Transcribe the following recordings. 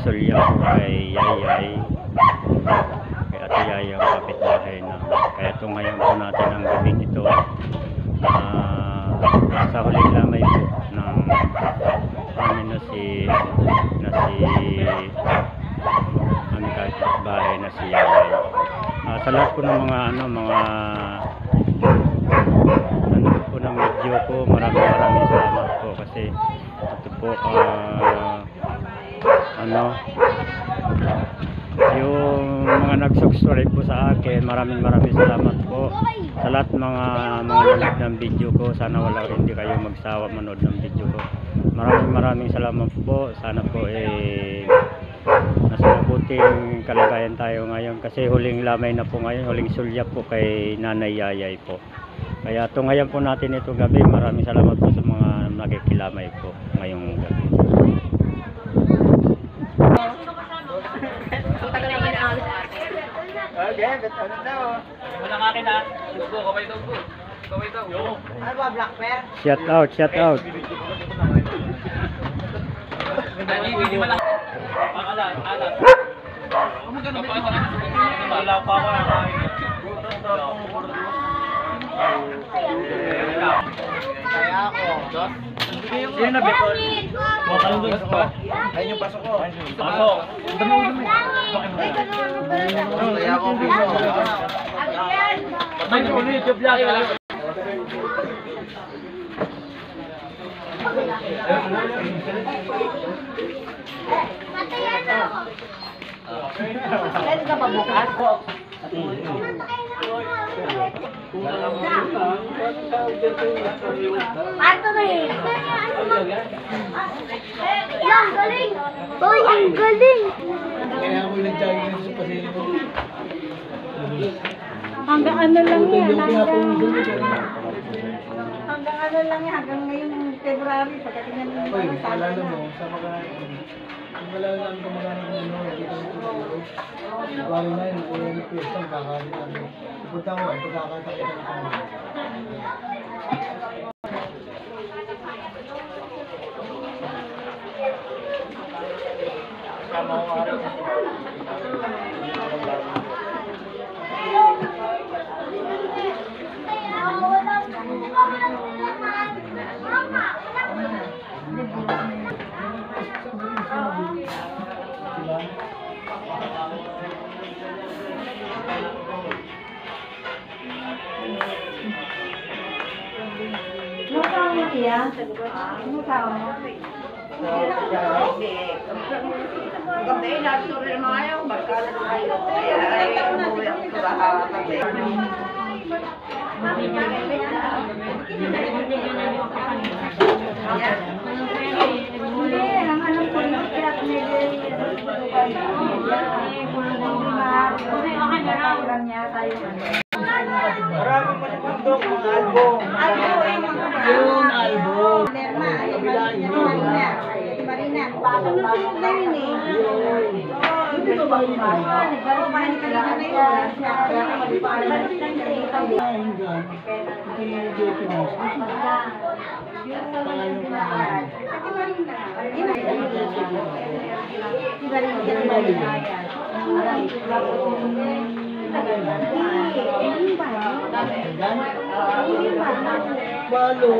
Sulya po kay Yayay. Kay Ate Yayay ang kapitbahay namin. Kaya tunghayan po natin ang gabing ito. Sa huling lamay po ng amin na si aming kapitbahay na si Yayay. Sa lahat po ng mga po ng video ko, maraming salamat po kasi ito po yung mga nag-subscribe po sa akin, maraming salamat po sa lahat mga nanonood ng video ko. Sana hindi kayo magsawa manood ng video ko. Maraming salamat po. Sana po nasa mabuting kalagayan tayo ngayon kasi huling lamay na po ngayon, huling sulya po kay Nanay Yayay po. Kaya tunghayan po natin ito gabi. Maraming salamat po sa mga nakikilamay po ngayong gabi. Okay, betul daw. Wala nga akin ha. Go, kaway daw po. Kaway daw. Ano ba, Black Bear? Shout out. Hindi wala. Alat. Wala pa ako. Kaya ako. Sino na Bicol? Ayun yung pasok ko. Pasok. Dami. Kaya ako piso. Patay ko ni YouTube lang. Pwede ka pa bukas? Ato na eh. Yan, galing. Boy, ang galing. Kaya ako nag-jogging sa pasili ko. Hanggang ano lang yan. Hanggang ano lang yan. Hanggang ngayong February. Pagkatingnan mo. Uy, alala mo, sa mga wala lang kung magkano dito ng tutulog. Bali na yun, kung yung request ang kakalit namin. Pupunta ko, pagkakatakita na kami. Sama ko araw. Maganda natin rin mga ayaw, magkala na kayo. Ay, umuwi ako sa lahat. Hindi, ang alam ko rin kaya Maraming matutundok mga album. Yung album. Kabilaan yun. Hindi ba ba yun? Balo.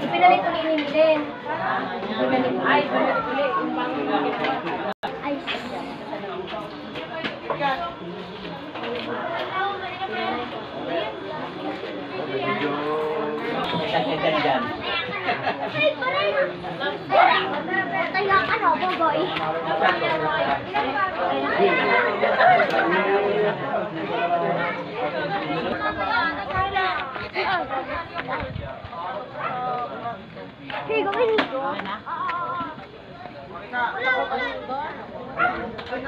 Pinalit ulit ni Milen. Ay, pinalit ulit. Ay, Kaya ano, boy? Hey, go in. Wala. May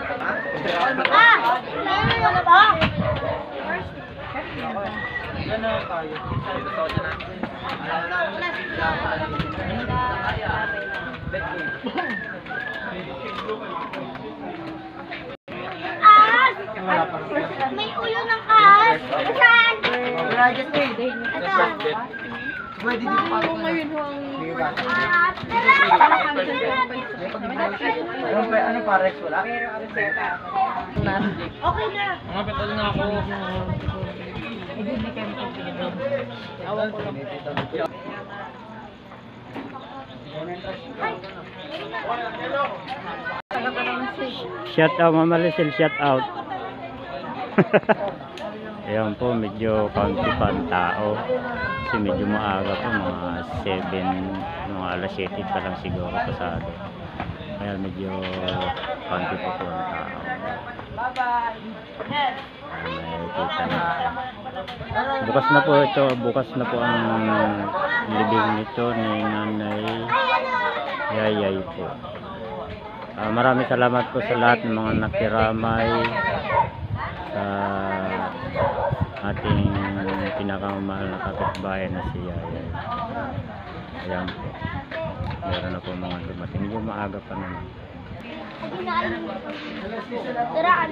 ulo ng kas! Saan? Pwede dito pa ako ngayon. Ano parex wala? Okay na. Mga petal na ako. Shout out, Mama Lisel, shout out. Ayan po, medyo kaunti pa ang tao. Kasi medyo maaga po, mga 7, mga alas 7 pa lang siguro pasado. Kaya medyo kaunti pa po ang tao. Ayan, makikita natin. Bukas na po ito, bukas na po ang libing nito ni Nanay Yayay po. Maraming salamat po sa lahat ng mga nakiramay sa ating pinakamamahal na kapitbahay na si Yayay. Ayan po. Meron na po mga dumating. Medyo maaga pa naman. Daraan.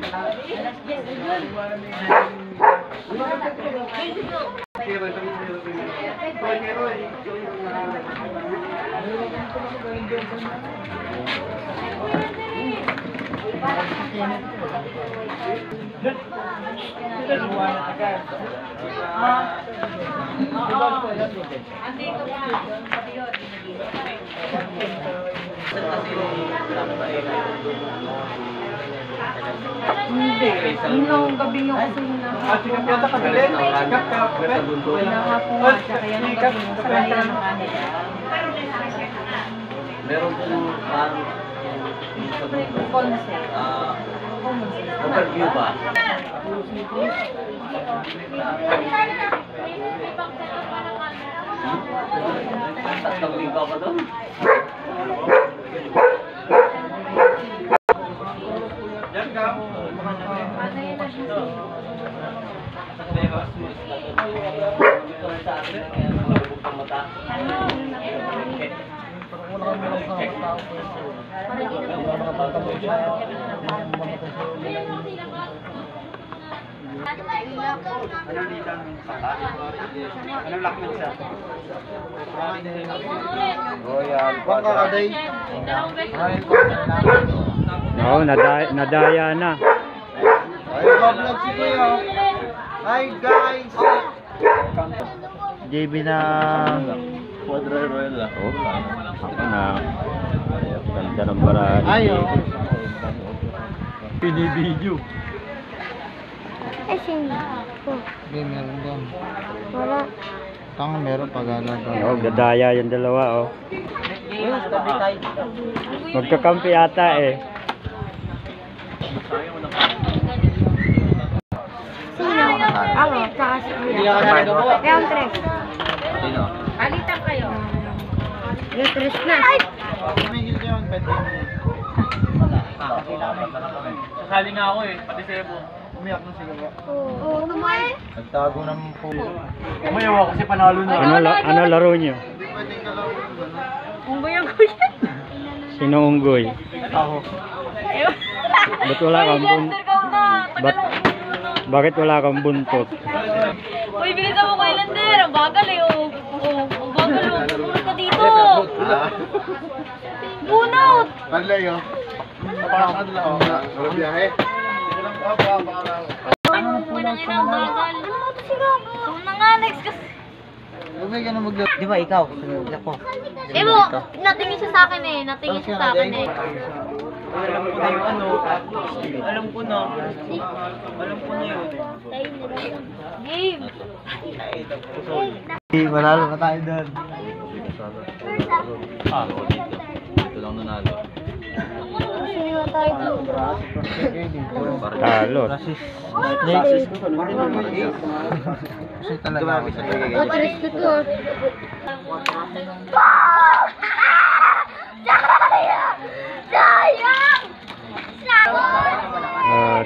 Hindi. Yung gabi yung kasi Meron po parang concept. overview ba? Tatlong linggo ako doon. Yan ka. Oo, nadaya na. Hi guys! JB na Quadra-royal oh, na ganda ng barali. Ayo. Pinibidyo. Eh, sino? Hindi, meron doon. Wala. Tanga meron pag-alaga. Oh, gadaya yung dalawa oh. Magkakampi ata eh. Sino? Ako, saka si Kuya. Yung tres. Sino? Alitan kayo. Yung tres na. Tumigil ka yun, pwede mo. Sasali nga ako eh, pati sebo. Umiyak na siguro. Oo, tumayo. Nagtago naman po. Umayaw ako kasi panalo na. Ano laro nyo? Hindi pwedeng galaw yun. Unggoy ang kuya. Sino unggoy? Ako. Ba't wala kang buntot? Bakit wala kang buntot? Uy, bilisan mo ko Islander. Ang bagal eh. Oh. Ang bagal oh. Pumunod ka dito. Bunot. Panlayo. Papakakad lang. Wala biyahe. Ang munang ina, ang bagal. Ano mo ito sila? Ang nga, next kasi. Huwag ka na maglaro. Di ba ikaw? Sunod ako. Eh mo, natingin siya sa akin eh. Natingin siya sa akin eh. Alam ko na yung ano. Alam ko na. Alam ko na yun. Game. Manalo na tayo doon. Ito lang nanalo. Sino tayo doon? Talo. Kasi talaga ako sa O, tres ko to. Sayang! Sayang!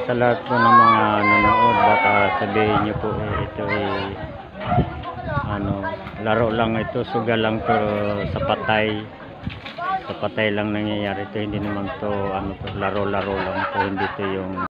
sa lahat po ng mga nanonood, baka sabihin niyo po ito laro lang ito, suga lang to sa patay. Sa patay lang nangyayari ito, hindi naman to laro-laro lang to, hindi to yung